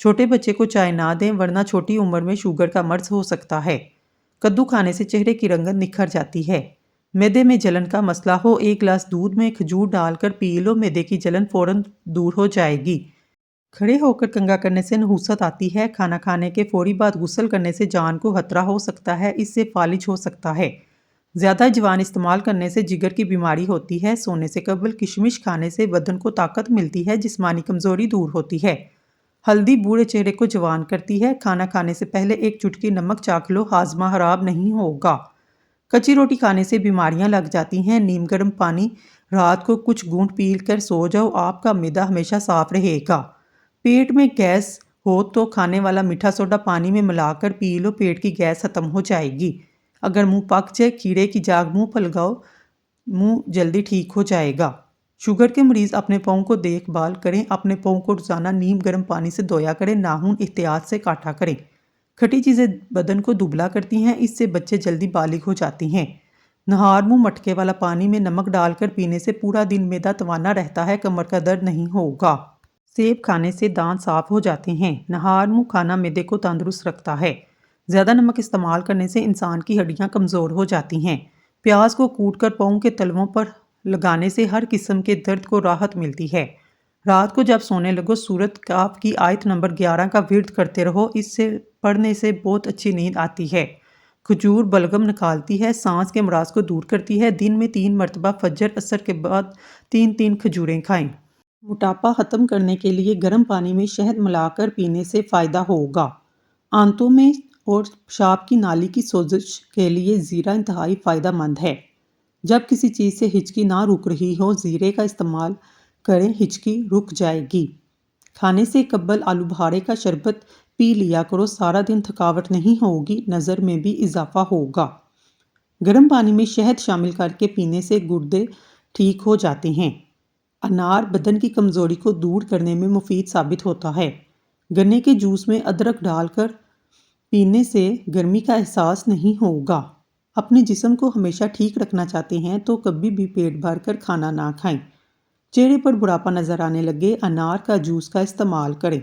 چھوٹے بچے کو چائے نہ دیں ورنہ چھوٹی عمر میں شوگر کا مرض ہو سکتا ہے۔ کدو کھانے سے چہرے کی رنگت نکھر جاتی ہے۔ معدے میں جلن کا مسئلہ ہو 1 گلاس دودھ میں کھجور ڈال کر پی لو، معدے کی جلن فوراً دور ہو جائے گی۔ کھڑے ہو کر کنگھا کرنے سے نحوست آتی ہے۔ کھانا کھانے کے فوری بعد غسل کرنے سے جان کو خطرہ ہو سکتا ہے، اس سے فالج ہو سکتا ہے۔ زیادہ اجوان استعمال کرنے سے جگر کی بیماری ہوتی ہے۔ سونے سے قبل کشمش کھانے سے بدن کو طاقت ملتی ہے، جسمانی کمزوری دور ہوتی ہے۔ ہلدی بوڑھے چہرے کو جوان کرتی ہے۔ کھانا کھانے سے پہلے 1 چٹکی نمک چاکھ لو، ہاضمہ خراب نہیں ہوگا۔ کچی روٹی کھانے سے بیماریاں لگ جاتی ہیں۔ نیم گرم پانی رات کو کچھ گھونٹ پی کر سو جاؤ، آپ کا معدہ ہمیشہ صاف رہے گا۔ پیٹ میں گیس ہو تو کھانے والا میٹھا سوڈا پانی میں ملا کر پی لو، پیٹ کی گیس ختم ہو جائے گی۔ اگر منہ پک جائے، کھیرے کی جاگ منہ پر لگاؤ، منہ جلدی ٹھیک ہو جائے گا۔ شوگر کے مریض اپنے پاؤں کو دیکھ بھال کریں، اپنے پاؤں کو روزانہ نیم گرم پانی سے دھویا کریں، ناخن احتیاط سے کاٹا کریں۔ کھٹی چیزیں بدن کو دبلا کرتی ہیں، اس سے بچے جلدی بالغ ہو جاتے ہیں۔ نہار منہ مٹکے والا پانی میں نمک ڈال کر پینے سے پورا دن معدہ توانا رہتا ہے، کمر کا درد نہیں ہوگا۔ سیب کھانے سے دانت صاف ہو جاتے ہیں۔ نہار منہ کھانا معدے کو تندرست رکھتا ہے۔ زیادہ نمک استعمال کرنے سے انسان کی ہڈیاں کمزور ہو جاتی ہیں۔ پیاز کو کوٹ کر پاؤں کے تلووں پر لگانے سے ہر قسم کے درد کو راحت ملتی ہے۔ رات کو جب سونے لگو سورۃ کاف کی آیت نمبر 11 کا ورد کرتے رہو، اس سے پڑھنے سے بہت اچھی نیند آتی ہے۔ کھجور بلغم نکالتی ہے، سانس کے امراض کو دور کرتی ہے۔ دن میں 3 مرتبہ فجر عصر کے بعد 3 کھجوریں کھائیں۔ موٹاپا ختم کرنے کے لیے گرم پانی میں شہد ملا کر پینے سے فائدہ ہوگا۔ آنتوں میں اور پیشاب کی نالی کی سوزش کے لیے زیرہ انتہائی فائدہ مند ہے۔ جب کسی چیز سے ہچکی نہ رک رہی ہو، زیرے کا استعمال کریں، ہچکی رک جائے گی۔ کھانے سے قبل آلو بخارے کا شربت پی لیا کرو، سارا دن تھکاوٹ نہیں ہوگی، نظر میں بھی اضافہ ہوگا۔ گرم پانی میں شہد شامل کر کے پینے سے گردے ٹھیک ہو جاتے ہیں۔ انار بدن کی کمزوری کو دور کرنے میں مفید ثابت ہوتا ہے۔ گنے کے جوس میں ادرک ڈال کر پینے سے گرمی کا احساس نہیں ہوگا۔ اپنے جسم کو ہمیشہ ٹھیک رکھنا چاہتے ہیں تو کبھی بھی پیٹ بھر کر کھانا نہ کھائیں۔ چہرے پر بڑھاپا نظر آنے لگے، انار کا جوس کا استعمال کریں۔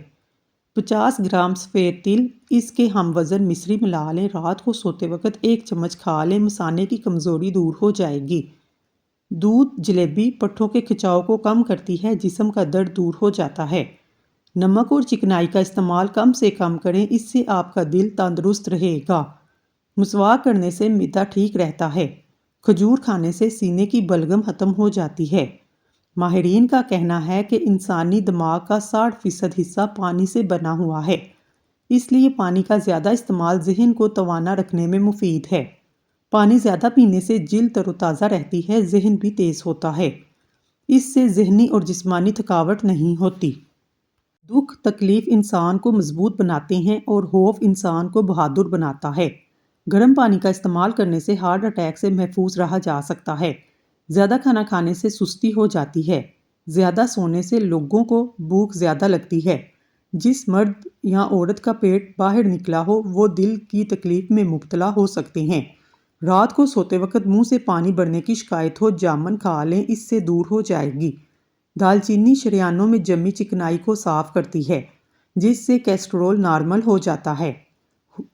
50 گرام سفید تل، اس کے ہم وزن مصری ملا لیں، رات کو سوتے وقت 1 چمچ کھا لیں، مثانے کی کمزوری دور ہو جائے گی۔ دودھ جلیبی پٹھوں کے کھچاؤ کو کم کرتی ہے، جسم کا درد دور ہو جاتا ہے۔ نمک اور چکنائی کا استعمال کم سے کم کریں، اس سے آپ کا دل تندرست رہے گا۔ مسواک کرنے سے معدہ ٹھیک رہتا ہے۔ کھجور کھانے سے سینے کی بلغم ختم ہو جاتی ہے۔ ماہرین کا کہنا ہے کہ انسانی دماغ کا 60% حصہ پانی سے بنا ہوا ہے، اس لیے پانی کا زیادہ استعمال ذہن کو توانا رکھنے میں مفید ہے۔ پانی زیادہ پینے سے جلد تر و تازہ رہتی ہے، ذہن بھی تیز ہوتا ہے، اس سے ذہنی اور جسمانی تھکاوٹ نہیں ہوتی۔ دکھ تکلیف انسان کو مضبوط بناتے ہیں اور خوف انسان کو بہادر بناتا ہے۔ گرم پانی کا استعمال کرنے سے ہارٹ اٹیک سے محفوظ رہا جا سکتا ہے۔ زیادہ کھانا کھانے سے سستی ہو جاتی ہے۔ زیادہ سونے سے لوگوں کو بھوک زیادہ لگتی ہے۔ جس مرد یا عورت کا پیٹ باہر نکلا ہو وہ دل کی تکلیف میں مبتلا ہو سکتے ہیں۔ رات کو سوتے وقت منہ سے پانی بڑھنے کی شکایت ہو، جامن کھا لیں، اس سے دور ہو جائے گی۔ دال چینی شریانوں میں جمی چکنائی کو صاف کرتی ہے، جس سے کولیسٹرول نارمل ہو جاتا ہے۔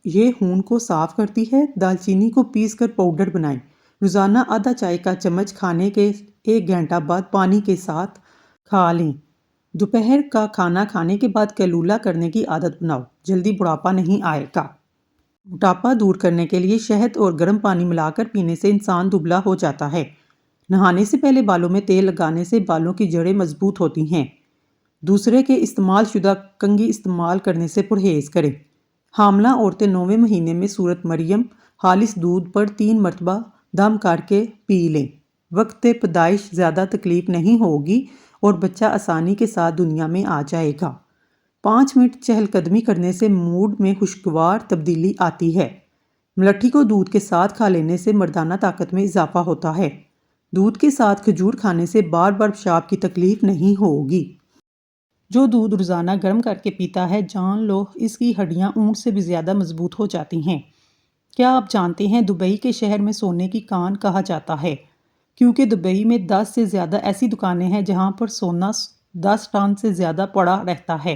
یہ خون کو صاف کرتی ہے۔ دال چینی کو پیس کر پاؤڈر بنائیں، روزانہ آدھا چائے کا چمچ کھانے کے 1 گھنٹہ بعد پانی کے ساتھ کھا لیں۔ دوپہر کا کھانا کھانے کے بعد قیلولہ کرنے کی عادت بناؤ، جلدی بڑھاپا نہیں آئے گا۔ موٹاپا دور کرنے کے لیے شہد اور گرم پانی ملا کر پینے سے انسان دبلا ہو جاتا ہے۔ نہانے سے پہلے بالوں میں تیل لگانے سے بالوں کی جڑیں مضبوط ہوتی ہیں۔ دوسرے کے استعمال شدہ کنگھی استعمال کرنے سے پرہیز کریں۔ حاملہ عورتیں 9ویں مہینے میں سورۃ مریم خالص دودھ پر 3 مرتبہ دم کر کے پی لیں۔ وقت پیدائش زیادہ تکلیف نہیں ہوگی اور بچہ آسانی کے ساتھ دنیا میں آ جائے گا۔ 5 منٹ چہل قدمی کرنے سے موڈ میں خوشگوار تبدیلی آتی ہے۔ ملٹھی کو دودھ کے ساتھ کھا لینے سے مردانہ طاقت میں اضافہ ہوتا ہے۔ دودھ کے ساتھ کھجور کھانے سے بار بار پیشاب کی تکلیف نہیں ہوگی۔ جو دودھ روزانہ گرم کر کے پیتا ہے، جان لو اس کی ہڈیاں اونٹ سے بھی زیادہ مضبوط ہو جاتی ہیں۔ کیا آپ جانتے ہیں دبئی کے شہر میں سونے کی کان کہا جاتا ہے، کیونکہ دبئی میں 10 سے زیادہ ایسی دکانیں ہیں جہاں پر سونا 10 ٹن سے زیادہ پڑا رہتا ہے۔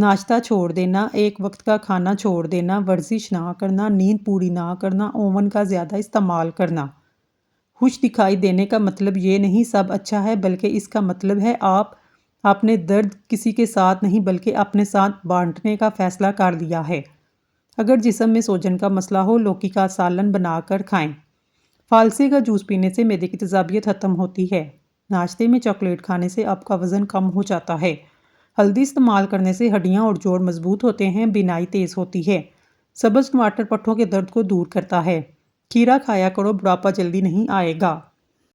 ناشتہ چھوڑ دینا، ایک وقت کا کھانا چھوڑ دینا، ورزش نہ کرنا، نیند پوری نہ کرنا، اوون کا زیادہ استعمال کرنا۔ خوش دکھائی دینے کا مطلب یہ نہیں سب اچھا ہے، بلکہ اس کا مطلب ہے آپ اپنے درد کسی کے ساتھ نہیں بلکہ اپنے ساتھ بانٹنے کا فیصلہ کر لیا ہے۔ اگر جسم میں سوجن کا مسئلہ ہو، لوکی کا سالن بنا کر کھائیں۔ فالسے کا جوس پینے سے معدے کی تیزابیت ختم ہوتی ہے۔ ناشتے میں چاکلیٹ کھانے سے آپ کا وزن کم ہو جاتا ہے۔ ہلدی استعمال کرنے سے ہڈیاں اور جوڑ مضبوط ہوتے ہیں، بینائی تیز ہوتی ہے۔ سبز ٹماٹر پٹھوں کے درد کو دور کرتا ہے۔ کھیرا کھایا کرو، بڑھاپا جلدی نہیں آئے گا۔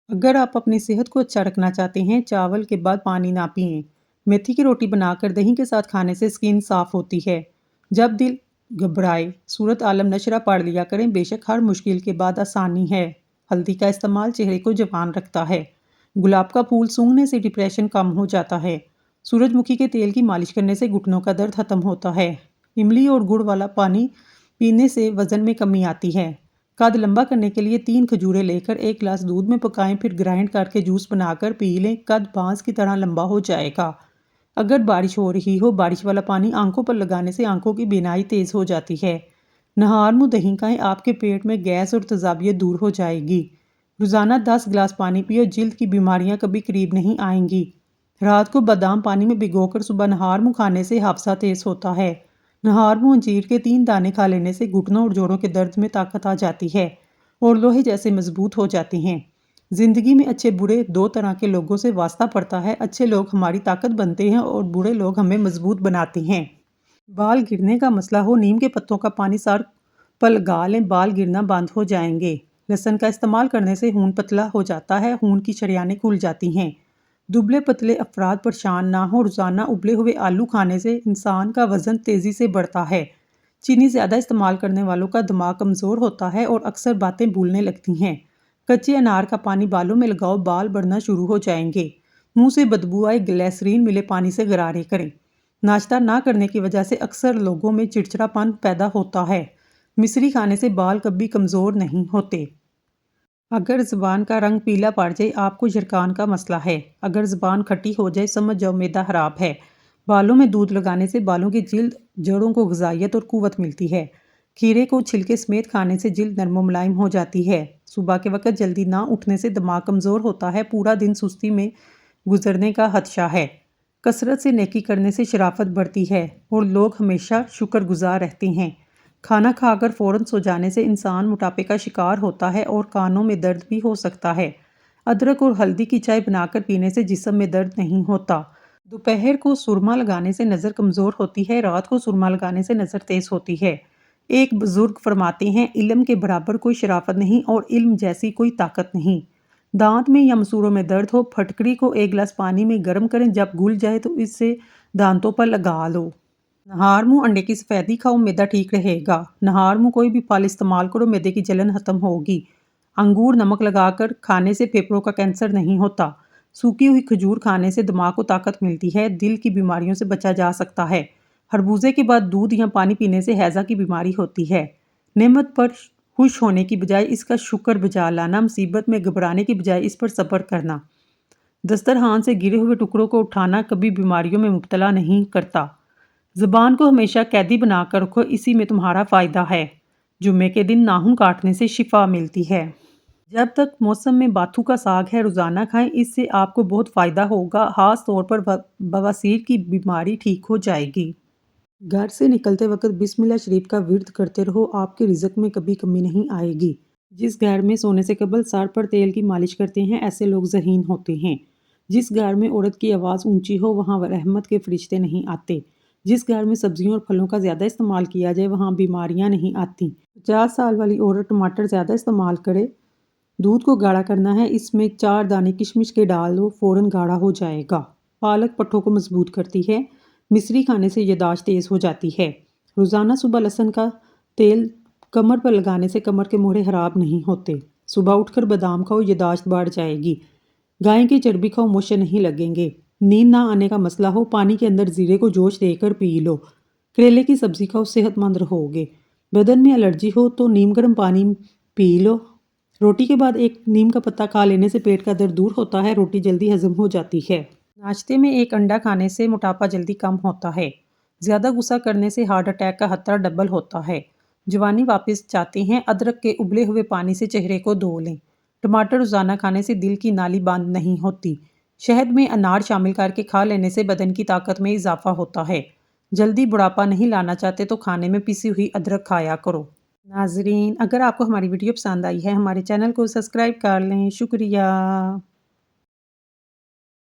اگر آپ اپنی صحت کو اچھا رکھنا چاہتے ہیں، چاول کے بعد پانی نہ پئیں۔ میتھی کی روٹی بنا کر دہی کے ساتھ کھانے سے سکن صاف ہوتی ہے۔ جب دل گھبرائے، سورت عالم نشرہ پڑھ لیا کریں، بے شک ہر مشکل کے بعد آسانی ہے۔ ہلدی کا استعمال چہرے کو جوان رکھتا ہے۔ گلاب کا پھول سونگھنے سے ڈپریشن کم ہو جاتا ہے۔ سورج مکھی کے تیل کی مالش کرنے سے گھٹنوں کا درد ختم ہوتا ہے۔ املی اور گڑ والا پانی پینے سے وزن میں کمی آتی ہے۔ قد لمبا کرنے کے لیے 3 کھجوریں لے کر ایک گلاس دودھ میں پکائیں، پھر گرائنڈ کر کے جوس بنا کر پی لیں، قد بانس کی طرح لمبا ہو جائے گا۔ اگر بارش ہو رہی ہو، بارش والا پانی آنکھوں پر لگانے سے آنکھوں کی بینائی تیز ہو جاتی ہے۔ نہار منہ دہی کھائیں، آپ کے پیٹ میں گیس اور تیزابیت دور ہو جائے گی۔ روزانہ 10 گلاس پانی پیو، جلد کی بیماریاں کبھی قریب نہیں آئیں گی۔ رات کو بادام پانی میں بھگو کر صبح نہار منہ کھانے سے حافظہ تیز ہوتا ہے۔ نہار منہ انجیر کے 3 دانے کھا لینے سے گھٹنوں اور جوڑوں کے درد میں طاقت آ جاتی ہے اور لوہے جیسے مضبوط ہو جاتے ہیں۔ زندگی میں اچھے برے 2 طرح کے لوگوں سے واسطہ پڑتا ہے۔ اچھے لوگ ہماری طاقت بنتے ہیں اور برے لوگ ہمیں مضبوط بناتے ہیں۔ بال گرنے کا مسئلہ ہو، نیم کے پتوں کا پانی سر پر لگا لیں، بال گرنا بند ہو جائیں گے۔ لہسن کا استعمال کرنے سے خون پتلا ہو جاتا ہے، خون کی شریانیں کھل جاتی ہیں۔ دبلے پتلے افراد پریشان نہ ہوں، روزانہ ابلے ہوئے آلو کھانے سے انسان کا وزن تیزی سے بڑھتا ہے۔ چینی زیادہ استعمال کرنے والوں کا دماغ کمزور ہوتا ہے اور اکثر باتیں بھولنے لگتی ہیں۔ کچے انار کا پانی بالوں میں لگاؤ، بال بڑھنا شروع ہو جائیں گے۔ منہ سے بدبو آئے، گلیسرین ملے پانی سے غرارے کریں۔ ناشتہ نہ کرنے کی وجہ سے اکثر لوگوں میں چڑچڑاپن پیدا ہوتا ہے۔ مصری کھانے سے بال کبھی کمزور نہیں ہوتے۔ اگر زبان کا رنگ پیلا پڑ جائے، آپ کو یرقان کا مسئلہ ہے۔ اگر زبان کھٹی ہو جائے، سمجھ جاؤ معدہ خراب ہے۔ بالوں میں دودھ لگانے سے بالوں کی جلد جڑوں کو غذائیت اور قوت ملتی ہے۔ کھیرے کو چھلکے سمیت کھانے سے جلد نرم و ملائم ہو جاتی ہے۔ صبح کے وقت جلدی نہ اٹھنے سے دماغ کمزور ہوتا ہے، پورا دن سستی میں گزرنے کا خدشہ ہے۔ کثرت سے نیکی کرنے سے شرافت بڑھتی ہے اور لوگ ہمیشہ شکر گزار رہتے ہیں۔ کھانا کھا کر فوراً سو جانے سے انسان موٹاپے کا شکار ہوتا ہے اور کانوں میں درد بھی ہو سکتا ہے۔ ادرک اور ہلدی کی چائے بنا کر پینے سے جسم میں درد نہیں ہوتا۔ دوپہر کو سرما لگانے سے نظر کمزور ہوتی ہے، رات کو سرما لگانے سے نظر تیز ہوتی ہے۔ ایک بزرگ فرماتے ہیں، علم کے برابر کوئی شرافت نہیں اور علم جیسی کوئی طاقت نہیں۔ دانت میں یا مسوڑوں میں درد ہو، پھٹکری کو 1 گلاس پانی میں گرم کریں، جب گل جائے تو اس سے دانتوں پر لگا لو۔ نہار منہ انڈے کی سفیدی کھاؤ، معدہ ٹھیک رہے گا۔ نہار منہ کوئی بھی پھل استعمال کرو، معدے کی جلن ختم ہوگی۔ انگور نمک لگا کر کھانے سے پھیپھڑوں کا کینسر نہیں ہوتا۔ سوکھی ہوئی کھجور کھانے سے دماغ کو طاقت ملتی ہے، دل کی بیماریوں سے بچا جا سکتا ہے۔ خربوزے کے بعد دودھ یا پانی پینے سے ہیضہ کی بیماری ہوتی ہے۔ نعمت پر خوش ہونے کی بجائے اس کا شکر بجا لانا، مصیبت میں گھبرانے کی بجائے اس پر صبر کرنا۔ دسترخوان سے گرے ہوئے ٹکڑوں کو اٹھانا کبھی بیماریوں میں مبتلا نہیں کرتا۔ زبان کو ہمیشہ قیدی بنا کر رکھو، اسی میں تمہارا فائدہ ہے۔ جمعے کے دن ناخن کاٹنے سے شفا ملتی ہے۔ جب تک موسم میں باتھو کا ساگ ہے، روزانہ کھائیں، اس سے آپ کو بہت فائدہ ہوگا، خاص طور پر بواسیر کی بیماری ٹھیک ہو جائے گی۔ گھر سے نکلتے وقت بسم اللہ شریف کا ورد کرتے رہو، آپ کے رزق میں کبھی کمی نہیں آئے گی۔ جس گھر میں سونے سے قبل سر پر تیل کی مالش کرتے ہیں، ایسے لوگ ذہین ہوتے ہیں۔ جس گھر میں عورت کی آواز اونچی ہو، وہاں رحمت کے فرشتے نہیں آتے۔ جس گھر میں سبزیوں اور پھلوں کا زیادہ استعمال کیا جائے، وہاں بیماریاں نہیں آتی۔ 50 سال والی عورت ٹماٹر زیادہ استعمال کرے، دودھ کو گاڑھا کرنا ہے، اس میں 4 دانے کشمش کے ڈال دو، فوراً گاڑھا ہو جائے گا۔ پالک پٹھوں کو مضبوط کرتی ہے۔ مصری کھانے سے یادداشت تیز ہو جاتی ہے۔ روزانہ صبح لہسن کا تیل کمر پر لگانے سے کمر کے موڑے خراب نہیں ہوتے۔ صبح اٹھ کر بادام کھاؤ، یادداشت بڑھ جائے گی۔ گائے کی چربی کھاؤ، موشے نہیں لگیں گے۔ نیند نہ آنے کا مسئلہ ہو، پانی کے اندر زیرے کو جوش دے کر پی لو۔ کریلے کی سبزی کھاؤ، صحت مند رہو گے۔ بدن میں الرجی ہو تو نیم گرم پانی پی لو۔ روٹی کے بعد 1 نیم کا پتا کھا لینے سے پیٹ کا درد دور ہوتا ہے، روٹی جلدی ہضم ہو جاتی ہے۔ ناشتے میں 1 انڈا کھانے سے موٹاپا جلدی کم ہوتا ہے۔ زیادہ غصہ کرنے سے ہارٹ اٹیک کا خطرہ ڈبل ہوتا ہے۔ جوانی واپس چاہتے ہیں؟ ادرک کے ابلے ہوئے پانی سے چہرے کو دھو لیں۔ ٹماٹر روزانہ کھانے سے دل کی نالی بند نہیں ہوتی۔ شہد میں انار شامل کر کے کھا لینے سے بدن کی طاقت میں اضافہ ہوتا ہے۔ جلدی بڑھاپا نہیں لانا چاہتے تو کھانے میں پیسی ہوئی ادرک کھایا کرو۔ ناظرین، اگر آپ کو ہماری ویڈیو پسند آئی ہے ہمارے چینل کو سبسکرائب کر لیں۔ شکریہ۔